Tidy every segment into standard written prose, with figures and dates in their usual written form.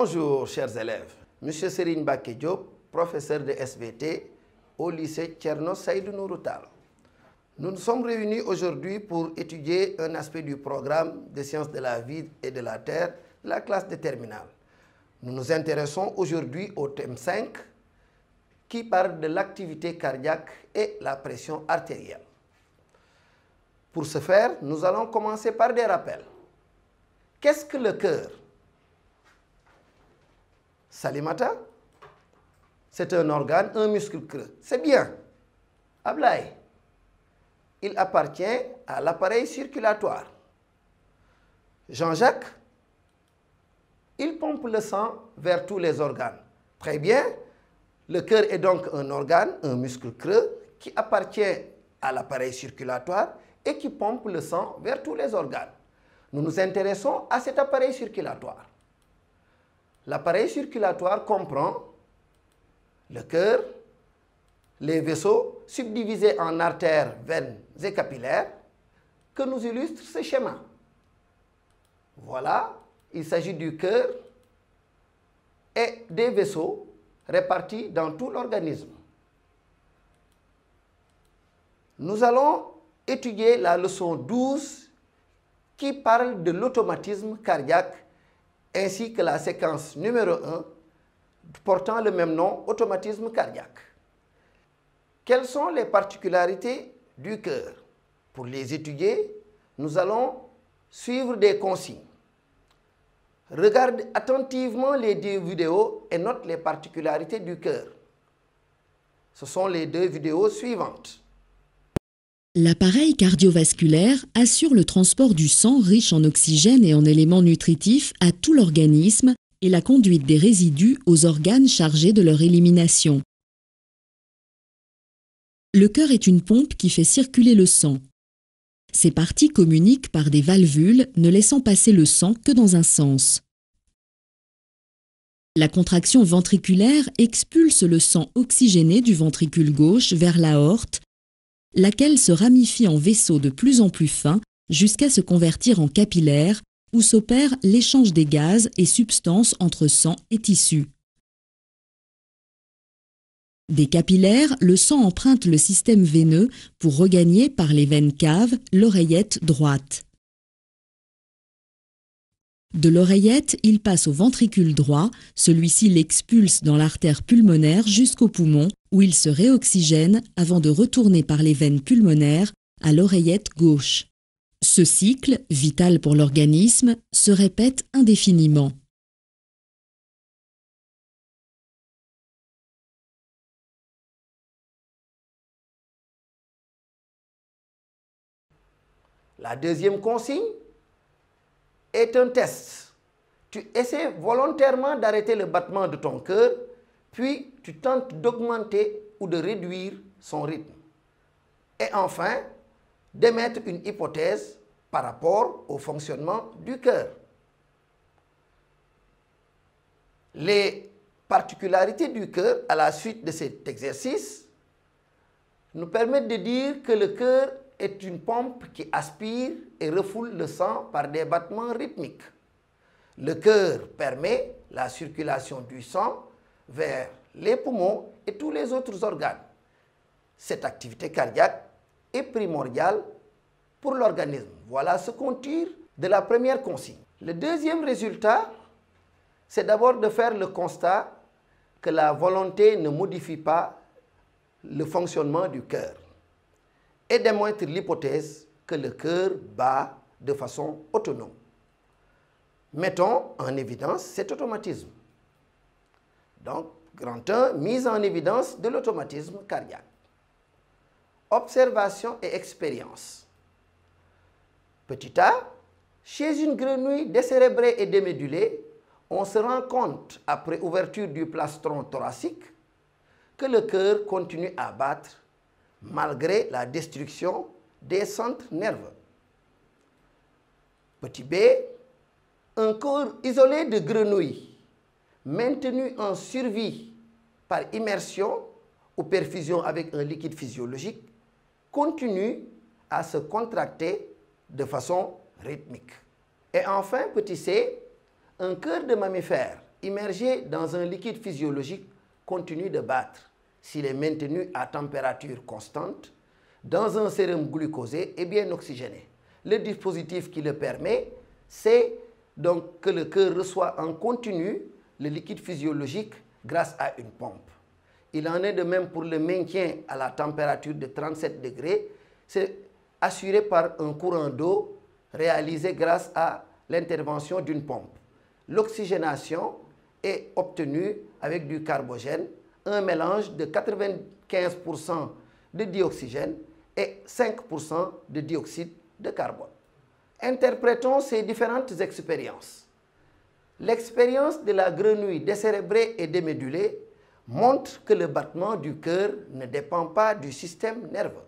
Bonjour chers élèves, Monsieur Serigne Mbacké Diop, professeur de SVT au lycée Thierno Seydou Nourou Tall. Nous nous sommes réunis aujourd'hui pour étudier un aspect du programme des sciences de la vie et de la terre de la classe de terminale. Nous nous intéressons aujourd'hui au thème 5 qui parle de l'activité cardiaque et la pression artérielle. Pour ce faire, nous allons commencer par des rappels. Qu'est-ce que le cœur? Salimata, c'est un organe, un muscle creux. C'est bien. Ablaye, il appartient à l'appareil circulatoire. Jean-Jacques, il pompe le sang vers tous les organes. Très bien. Le cœur est donc un organe, un muscle creux qui appartient à l'appareil circulatoire et qui pompe le sang vers tous les organes. Nous nous intéressons à cet appareil circulatoire. L'appareil circulatoire comprend le cœur, les vaisseaux subdivisés en artères, veines et capillaires que nous illustre ce schéma. Voilà, il s'agit du cœur et des vaisseaux répartis dans tout l'organisme. Nous allons étudier la leçon 12 qui parle de l'automatisme cardiaque ainsi que la séquence numéro 1 portant le même nom, automatisme cardiaque. Quelles sont les particularités du cœur? Pour les étudier, nous allons suivre des consignes. Regarde attentivement les deux vidéos et note les particularités du cœur. Ce sont les deux vidéos suivantes. L'appareil cardiovasculaire assure le transport du sang riche en oxygène et en éléments nutritifs à tout l'organisme et la conduite des résidus aux organes chargés de leur élimination. Le cœur est une pompe qui fait circuler le sang. Ses parties communiquent par des valvules ne laissant passer le sang que dans un sens. La contraction ventriculaire expulse le sang oxygéné du ventricule gauche vers l'aorte, laquelle se ramifie en vaisseaux de plus en plus fins jusqu'à se convertir en capillaire où s'opère l'échange des gaz et substances entre sang et tissu. Des capillaires, le sang emprunte le système veineux pour regagner par les veines caves l'oreillette droite. De l'oreillette, il passe au ventricule droit, celui-ci l'expulse dans l'artère pulmonaire jusqu'au poumon où il se réoxygène avant de retourner par les veines pulmonaires à l'oreillette gauche. Ce cycle, vital pour l'organisme, se répète indéfiniment. La deuxième consigne est un test. Tu essaies volontairement d'arrêter le battement de ton cœur, puis tu tentes d'augmenter ou de réduire son rythme. Et enfin, d'émettre une hypothèse par rapport au fonctionnement du cœur. Les particularités du cœur à la suite de cet exercice nous permettent de dire que le cœur est une pompe qui aspire et refoule le sang par des battements rythmiques. Le cœur permet la circulation du sang vers les poumons et tous les autres organes. Cette activité cardiaque est primordiale pour l'organisme. Voilà ce qu'on tire de la première consigne. Le deuxième résultat, c'est d'abord de faire le constat que la volonté ne modifie pas le fonctionnement du cœur et démontrer l'hypothèse que le cœur bat de façon autonome. Mettons en évidence cet automatisme. Donc, grand 1, mise en évidence de l'automatisme cardiaque. Observation et expérience. Petit a, chez une grenouille décérébrée et démédulée, on se rend compte, après ouverture du plastron thoracique, que le cœur continue à battre malgré la destruction des centres nerveux. Petit b, un corps isolé de grenouilles, maintenu en survie par immersion ou perfusion avec un liquide physiologique, continue à se contracter de façon rythmique. Et enfin, petit c, un cœur de mammifère immergé dans un liquide physiologique continue de battre s'il est maintenu à température constante dans un sérum glucosé et bien oxygéné. Le dispositif qui le permet, c'est donc que le cœur reçoit en continu le liquide physiologique grâce à une pompe. Il en est de même pour le maintien à la température de 37 degrés. C'est assuré par un courant d'eau réalisé grâce à l'intervention d'une pompe. L'oxygénation est obtenue avec du carbogène, un mélange de 95% de dioxygène et 5% de dioxyde de carbone. Interprétons ces différentes expériences. L'expérience de la grenouille décérébrée et démédulée montre que le battement du cœur ne dépend pas du système nerveux.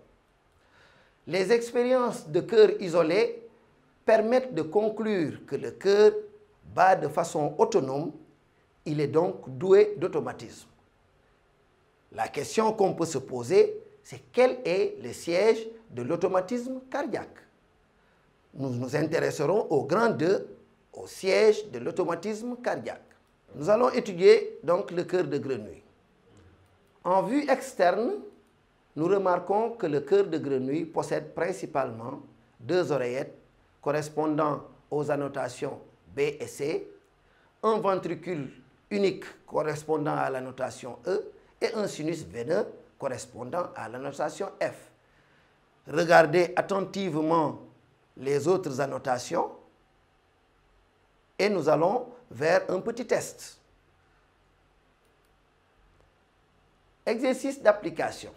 Les expériences de cœur isolé permettent de conclure que le cœur bat de façon autonome. Il est donc doué d'automatisme. La question qu'on peut se poser, c'est quel est le siège de l'automatisme cardiaque? Nous nous intéresserons au grand 2, au siège de l'automatisme cardiaque. Nous allons étudier donc le cœur de grenouille. En vue externe, nous remarquons que le cœur de grenouille possède principalement 2 oreillettes correspondant aux annotations B et C, un ventricule unique correspondant à la notation E et un sinus veineux correspondant à la notation F. Regardez attentivement les autres annotations et nous allons vers un petit test. Exercice d'application.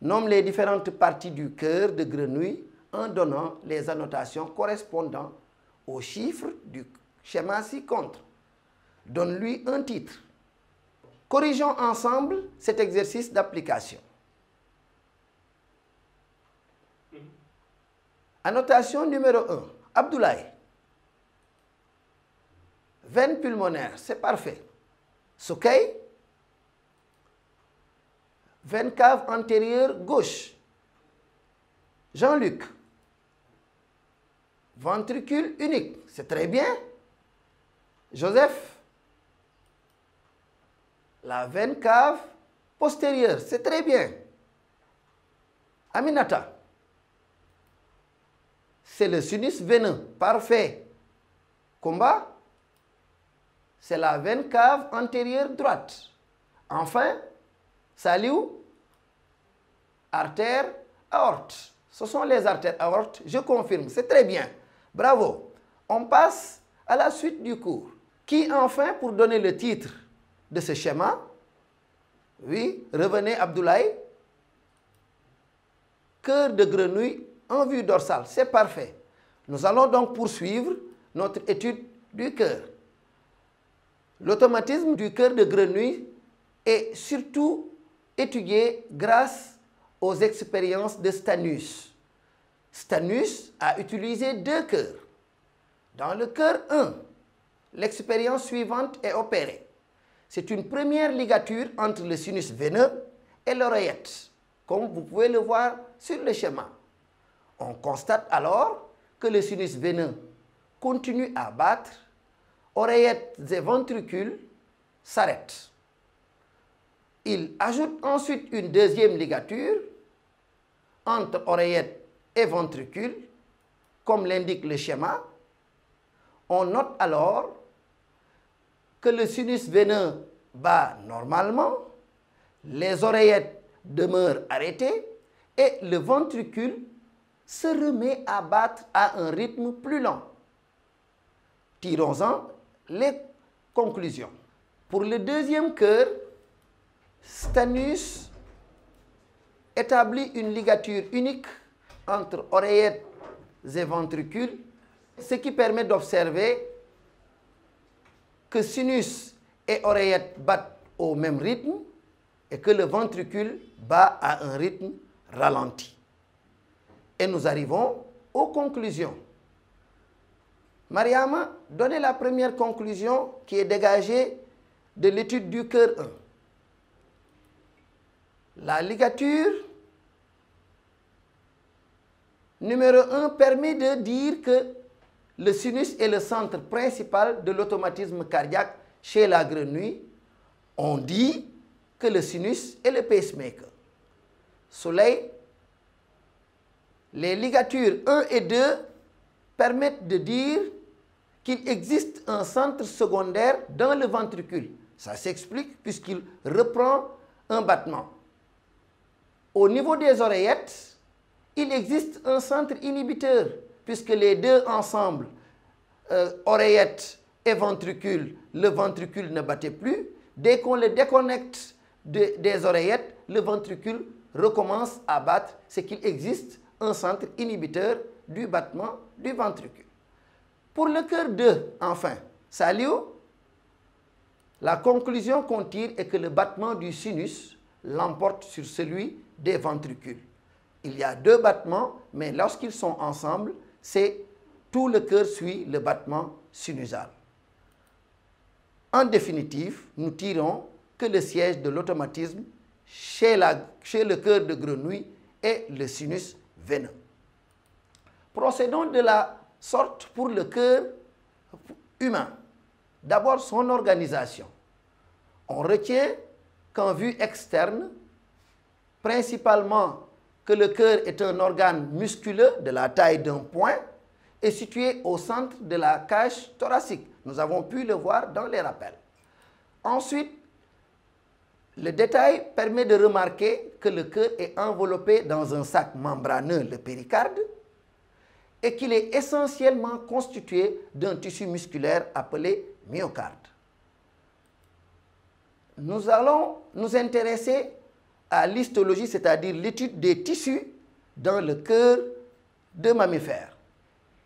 Nomme les différentes parties du cœur de grenouille en donnant les annotations correspondant aux chiffres du schéma ci-contre. Donne-lui un titre. Corrigeons ensemble cet exercice d'application. Annotation numéro 1. Abdoulaye. Veine pulmonaire, c'est parfait. Soukey. Veine cave antérieure gauche. Jean-Luc. Ventricule unique, c'est très bien. Joseph. La veine cave postérieure, c'est très bien. Aminata. C'est le sinus veineux, parfait. Combat. C'est la veine cave antérieure droite. Enfin, Saliou. Artère aorte. Ce sont les artères aortes, je confirme, c'est très bien. Bravo. On passe à la suite du cours. Qui enfin, pour donner le titre de ce schéma? Oui, revenez Abdoulaye. Cœur de grenouille en vue dorsale, c'est parfait. Nous allons donc poursuivre notre étude du cœur. L'automatisme du cœur de grenouille est surtout étudié grâce aux expériences de Stanus. Stanus a utilisé 2 cœurs. Dans le cœur 1, l'expérience suivante est opérée. C'est une première ligature entre le sinus veineux et l'oreillette, comme vous pouvez le voir sur le schéma. On constate alors que le sinus veineux continue à battre, oreillettes et ventricules s'arrêtent. Il ajoute ensuite une deuxième ligature entre oreillette et ventricule, comme l'indique le schéma. On note alors que le sinus veineux bat normalement, les oreillettes demeurent arrêtées et le ventricule se remet à battre à un rythme plus lent. Tirons-en les conclusions. Pour le deuxième cœur, Stanus établit une ligature unique entre oreillettes et ventricules, ce qui permet d'observer que sinus et oreillettes battent au même rythme et que le ventricule bat à un rythme ralenti. Et nous arrivons aux conclusions. Mariama, donnez la première conclusion qui est dégagée de l'étude du cœur 1. La ligature numéro 1 permet de dire que le sinus est le centre principal de l'automatisme cardiaque chez la grenouille, on dit que le sinus est le pacemaker. Soleil, les ligatures 1 et 2 permettent de dire qu'il existe un centre secondaire dans le ventricule. Ça s'explique puisqu'il reprend un battement. Au niveau des oreillettes, il existe un centre inhibiteur, puisque les deux ensemble, oreillettes et ventricule, le ventricule ne battait plus. Dès qu'on le déconnecte des oreillettes, le ventricule recommence à battre, c'est qu'il existe un centre inhibiteur du battement du ventricule. Pour le cœur 2, enfin, Saliou, la conclusion qu'on tire est que le battement du sinus l'emporte sur celui des ventricules. Il y a deux battements, mais lorsqu'ils sont ensemble, c'est tout le cœur suit le battement sinusal. En définitive, nous tirons que le siège de l'automatisme chez le cœur de grenouille est le sinus veineux. Procédons de la sorte pour le cœur humain. D'abord, son organisation. On retient qu'en vue externe, principalement que le cœur est un organe musculeux de la taille d'un poing et situé au centre de la cage thoracique. Nous avons pu le voir dans les rappels. Ensuite, le détail permet de remarquer que le cœur est enveloppé dans un sac membraneux, le péricarde, et qu'il est essentiellement constitué d'un tissu musculaire appelé myocarde. Nous allons nous intéresser à l'histologie, c'est-à-dire l'étude des tissus dans le cœur de mammifères.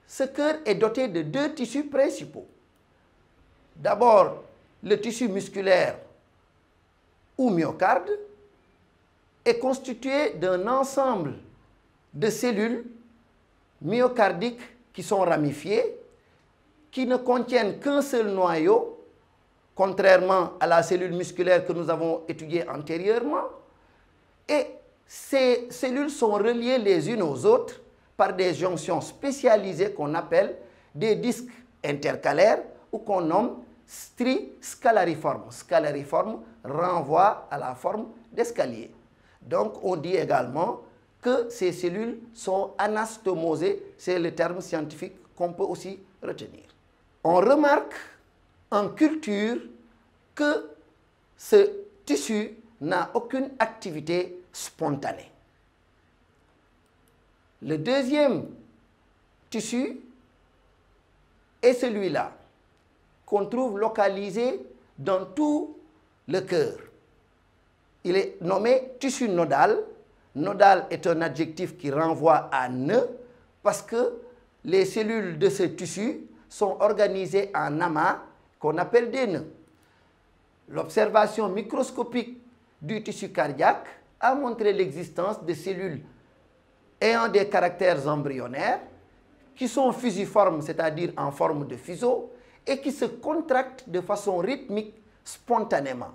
Ce cœur est doté de deux tissus principaux. D'abord, le tissu musculaire ou myocarde est constitué d'un ensemble de cellules myocardiques qui sont ramifiées, qui ne contiennent qu'un seul noyau, contrairement à la cellule musculaire que nous avons étudiée antérieurement. Et ces cellules sont reliées les unes aux autres par des jonctions spécialisées qu'on appelle des disques intercalaires ou qu'on nomme stries scalariformes. Scalariforme renvoie à la forme d'escalier. Donc on dit également que ces cellules sont anastomosées, c'est le terme scientifique qu'on peut aussi retenir. On remarque en culture que ce tissu n'a aucune activité spontanée. Le deuxième tissu est celui-là, qu'on trouve localisé dans tout le cœur. Il est nommé tissu nodal. Nodal est un adjectif qui renvoie à nœud parce que les cellules de ce tissu sont organisées en amas qu'on appelle des nœuds. L'observation microscopique du tissu cardiaque a montré l'existence de cellules ayant des caractères embryonnaires qui sont fusiformes, c'est-à-dire en forme de fuseau, et qui se contractent de façon rythmique spontanément.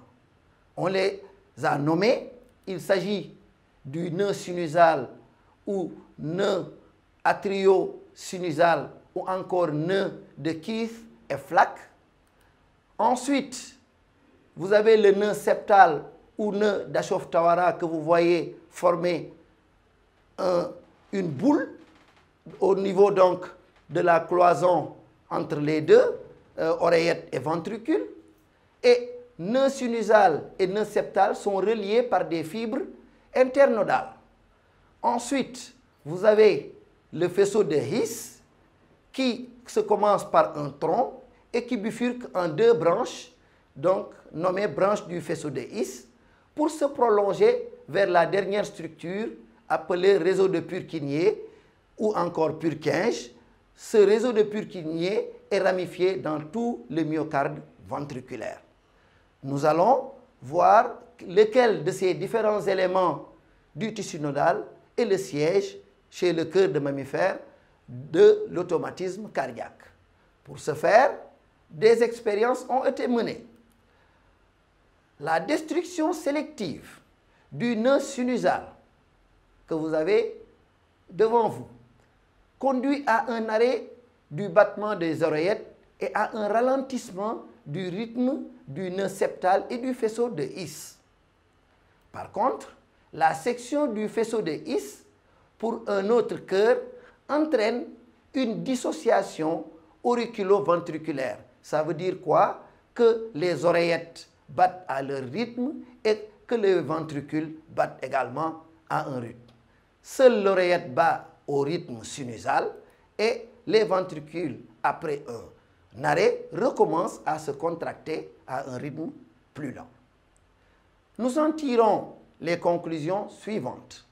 On les a nommés, il s'agit du nœud sinusal ou nœud atrio-sinusal ou encore nœud de Keith et Flack. Ensuite, vous avez le nœud septal ou nœud d'Ashov-Tawara que vous voyez former une boule au niveau donc de la cloison entre les deux, oreillette et ventricule. Et nœud sinusal et nœud septal sont reliés par des fibres internodales. Ensuite, vous avez le faisceau de His qui se commence par un tronc et qui bifurque en deux branches, donc nommées branches du faisceau de His, pour se prolonger vers la dernière structure appelée réseau de Purkinje ou encore Purkinje. Ce réseau de Purkinje est ramifié dans tout le myocarde ventriculaire. Nous allons voir lequel de ces différents éléments du tissu nodal est le siège chez le cœur de mammifère de l'automatisme cardiaque. Pour ce faire, des expériences ont été menées. La destruction sélective du nœud sinusal que vous avez devant vous conduit à un arrêt du battement des oreillettes et à un ralentissement du rythme du nœud septal et du faisceau de His. Par contre, la section du faisceau de His pour un autre cœur entraîne une dissociation auriculo-ventriculaire. Ça veut dire quoi? Que les oreillettes battent à leur rythme et que les ventricules battent également à un rythme. Seule l'oreillette bat au rythme sinusal et les ventricules, après un arrêt, recommencent à se contracter à un rythme plus lent. Nous en tirons les conclusions suivantes.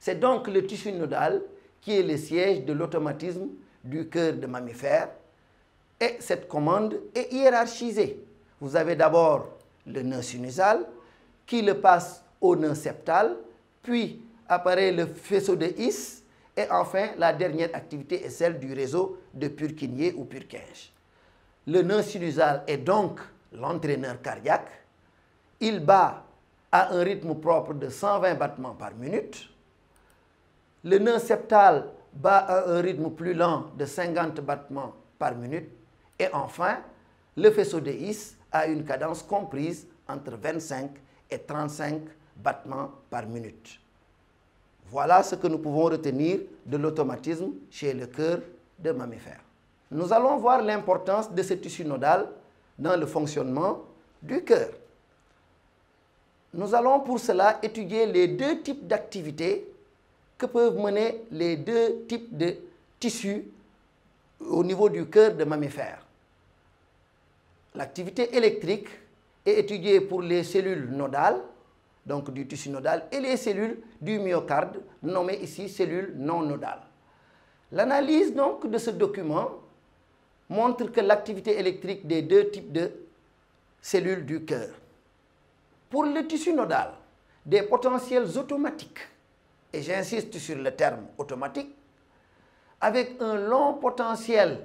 C'est donc le tissu nodal qui est le siège de l'automatisme du cœur de mammifère et cette commande est hiérarchisée. Vous avez d'abord le nœud sinusal qui le passe au nœud septal, puis apparaît le faisceau de His et enfin la dernière activité est celle du réseau de Purkinje ou Purkinje. Le nœud sinusal est donc l'entraîneur cardiaque. Il bat à un rythme propre de 120 battements par minute. Le nœud septal bat à un rythme plus lent de 50 battements par minute. Et enfin, le faisceau de His a une cadence comprise entre 25 et 35 battements par minute. Voilà ce que nous pouvons retenir de l'automatisme chez le cœur de mammifère. Nous allons voir l'importance de ce tissu nodal dans le fonctionnement du cœur. Nous allons pour cela étudier les deux types d'activités que peuvent mener les deux types de tissus au niveau du cœur de mammifère. L'activité électrique est étudiée pour les cellules nodales, donc du tissu nodal, et les cellules du myocarde, nommées ici cellules non nodales. L'analyse donc de ce document montre que l'activité électrique des deux types de cellules du cœur. Pour le tissu nodal, des potentiels automatiques, et j'insiste sur le terme automatique, avec un long potentiel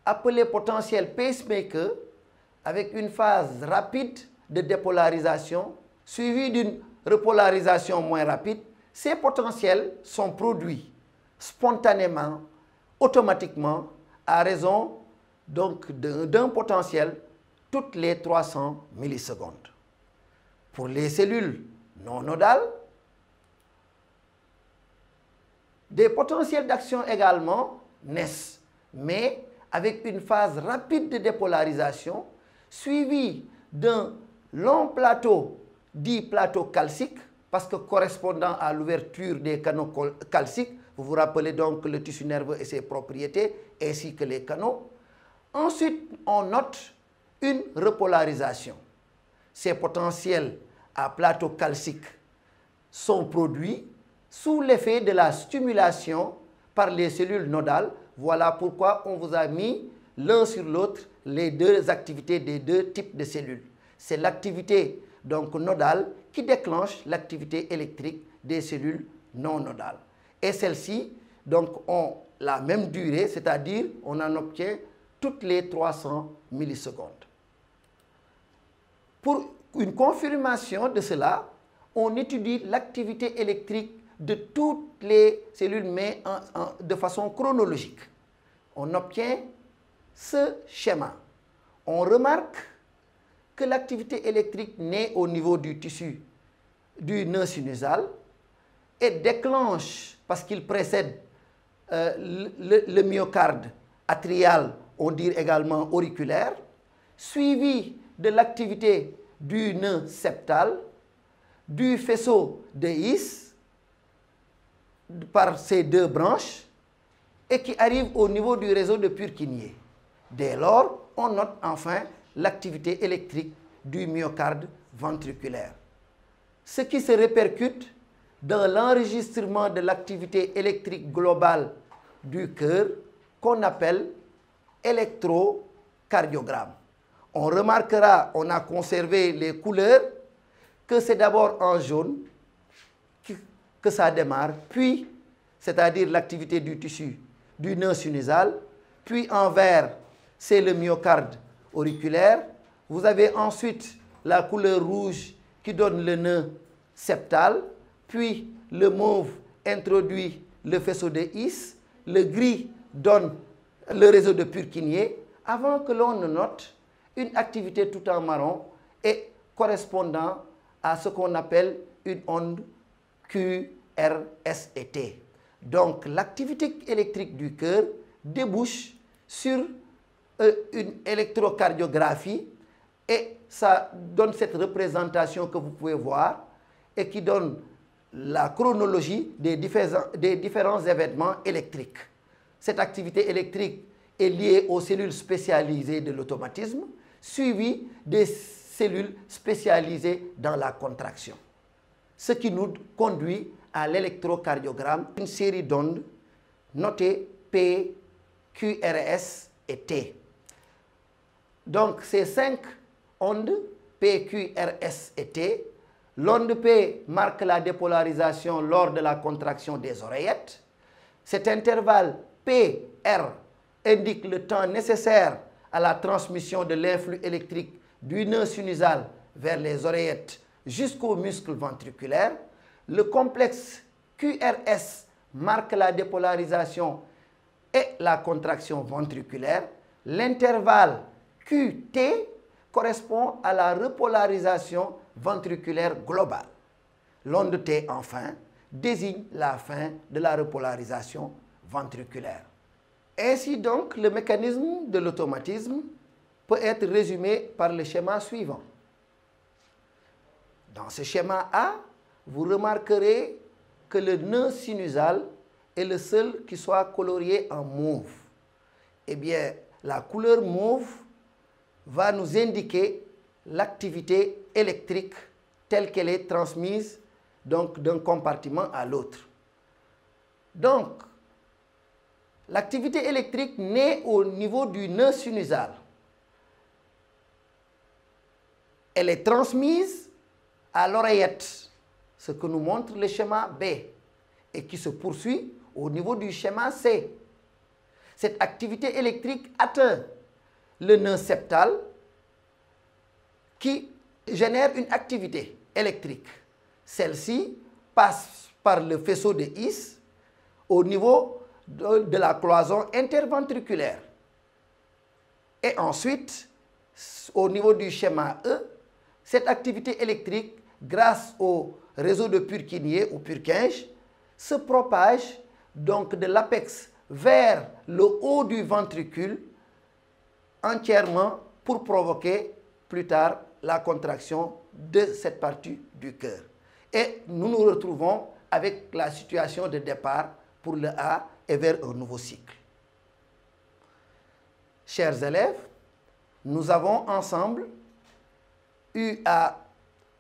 appelé potentiel pacemaker, avec une phase rapide de dépolarisation suivie d'une repolarisation moins rapide, ces potentiels sont produits spontanément, automatiquement, à raison donc d'un potentiel toutes les 300 millisecondes. Pour les cellules non nodales, des potentiels d'action également naissent, mais avec une phase rapide de dépolarisation suivie d'un long plateau dit plateau calcique, parce que correspondant à l'ouverture des canaux calciques, vous vous rappelez donc le tissu nerveux et ses propriétés, ainsi que les canaux. Ensuite, on note une repolarisation. Ces potentiels à plateau calcique sont produits sous l'effet de la stimulation par les cellules nodales. Voilà pourquoi on vous a mis l'un sur l'autre les deux activités des deux types de cellules. C'est l'activité donc nodale qui déclenche l'activité électrique des cellules non nodales. Et celles-ci donc ont la même durée, c'est-à-dire on en obtient toutes les 300 millisecondes. Pour une confirmation de cela, on étudie l'activité électrique de toutes les cellules, mais de façon chronologique. On obtient ce schéma. On remarque que l'activité électrique naît au niveau du tissu du nœud sinusal et déclenche, parce qu'il précède le myocarde atrial, on dit également auriculaire, suivi de l'activité du nœud septal, du faisceau de His par ces deux branches et qui arrive au niveau du réseau de Purkinje. Dès lors, on note enfin l'activité électrique du myocarde ventriculaire. Ce qui se répercute dans l'enregistrement de l'activité électrique globale du cœur qu'on appelle électrocardiogramme. On remarquera, on a conservé les couleurs, que c'est d'abord en jaune que ça démarre, puis, c'est-à-dire l'activité du tissu du nœud sinusal, puis en vert, c'est le myocarde auriculaire. Vous avez ensuite la couleur rouge qui donne le nœud septal, puis le mauve introduit le faisceau de His, le gris donne le réseau de Purkinje, avant que l'on ne note une activité tout en marron et correspondant à ce qu'on appelle une onde QRS-T. Donc l'activité électrique du cœur débouche sur une électrocardiographie et ça donne cette représentation que vous pouvez voir et qui donne la chronologie des différents événements électriques. Cette activité électrique est liée aux cellules spécialisées de l'automatisme, suivie des cellules spécialisées dans la contraction. Ce qui nous conduit à l'électrocardiogramme, une série d'ondes notées P, QRS et T. Donc ces 5 ondes, P, QRS et T, l'onde P marque la dépolarisation lors de la contraction des oreillettes. Cet intervalle PR indique le temps nécessaire à la transmission de l'influx électrique du nœud sinusal vers les oreillettes jusqu'au muscle ventriculaire. Le complexe QRS marque la dépolarisation et la contraction ventriculaire. L'intervalle QT correspond à la repolarisation ventriculaire globale. L'onde T, enfin, désigne la fin de la repolarisation ventriculaire. Ainsi donc, le mécanisme de l'automatisme peut être résumé par le schéma suivant. Dans ce schéma A, vous remarquerez que le nœud sinusal est le seul qui soit colorié en mauve. Eh bien, la couleur mauve va nous indiquer l'activité électrique telle qu'elle est transmise donc d'un compartiment à l'autre. Donc, l'activité électrique naît au niveau du nœud sinusal. Elle est transmise à l'oreillette, ce que nous montre le schéma B, et qui se poursuit au niveau du schéma C. Cette activité électrique atteint le nœud septal qui génère une activité électrique. Celle-ci passe par le faisceau de His au niveau de la cloison interventriculaire. Et ensuite, au niveau du schéma E, cette activité électrique, grâce au réseau de Purkinje ou Purkinje, se propage donc de l'apex vers le haut du ventricule entièrement pour provoquer plus tard la contraction de cette partie du cœur. Et nous nous retrouvons avec la situation de départ pour le A et vers un nouveau cycle. Chers élèves, nous avons ensemble eu à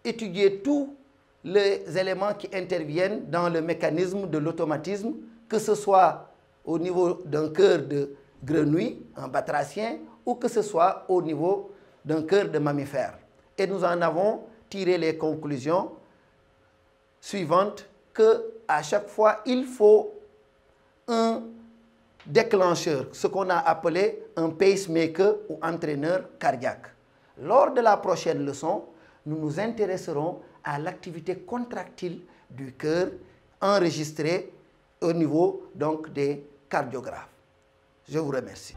étudier tous les éléments qui interviennent dans le mécanisme de l'automatisme, que ce soit au niveau d'un cœur de grenouille, un batracien, ou que ce soit au niveau d'un cœur de mammifère. Et nous en avons tiré les conclusions suivantes qu'à chaque fois, il faut un déclencheur, ce qu'on a appelé un pacemaker ou entraîneur cardiaque. Lors de la prochaine leçon, nous nous intéresserons à l'activité contractile du cœur enregistrée au niveau donc des cardiographes. Je vous remercie.